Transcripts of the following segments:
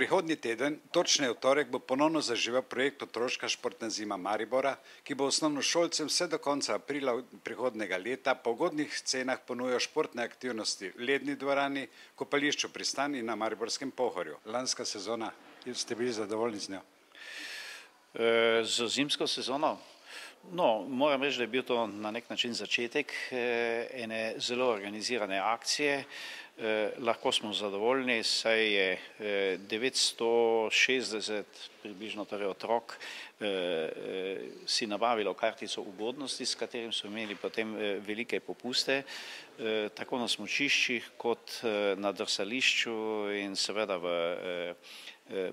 Prihodnji teden, točneje v torek, bo ponovno zaživel projekt Otroška športna zima Maribora, ki bo osnovnošolcem vse do konca aprila prihodnjega leta po ugodnih cenah ponujal športne aktivnosti v ledni dvorani, kopališču Pristan in na Mariborskem Pohorju. Lanska sezona, ste bili zadovoljni z njo? Z zimsko sezono? No, moram reči, da je bil to na nek način začetek ene zelo organizirane akcije. Lahko smo zadovoljni, saj je 960 približno torej otrok si nabavilo kartico ugodnosti, s katerim so imeli potem velike popuste, tako na smučiščih kot na drsališču in seveda v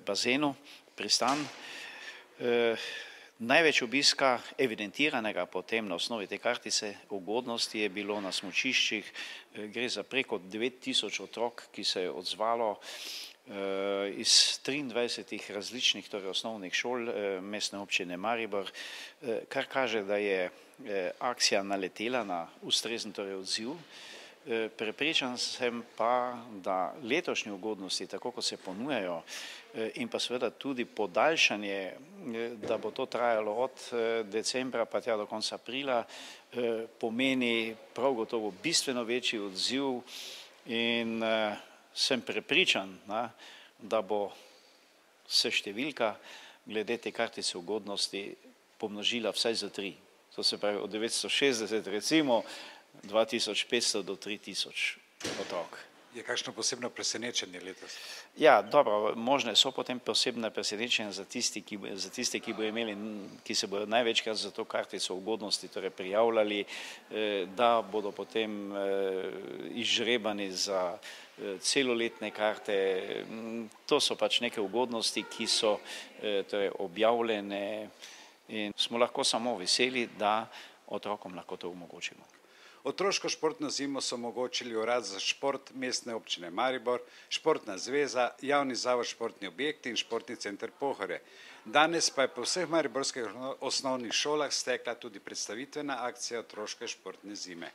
bazenu Pristan. Največ obiska evidentiranega potem na osnovi te kartice ugodnosti je bilo na smučiščih. Gre za preko 9000 otrok, ki se je odzvalo iz 23 različnih torej osnovnih šol mestne občine Maribor, kar kaže, da je akcija naletela na ustrezen torej odziv. Prepričan sem pa, da letošnje ugodnosti, tako kot se ponujajo, in pa seveda tudi podaljšanje, da bo to trajalo od decembra pa tja do konca aprila, pomeni prav gotovo bistveno večji odziv in sem prepričan, da bo se številka glede te kartice ugodnosti pomnožila vsaj za 3. To se pravi od 960 recimo 2500 do 3000 otrok. Je kakšno posebno presenečenje letos? Ja, dobro, možne so potem posebne presenečenja za tiste, ki se bodo največkrat za to kartico ugodnosti torej prijavljali, da bodo potem izžrebani za celoletne karte. To so pač neke ugodnosti, ki so torej objavljene in smo lahko samo veseli, da otrokom lahko to omogočimo. Otroško športno zimo so omogočili Urad za šport mestne občine Maribor, Športna zveza, Javni zavod Športni objekti in Športni center Pohorje. Danes pa je po vseh mariborskih osnovnih šolah stekla tudi predstavitvena akcija Otroške športne zime.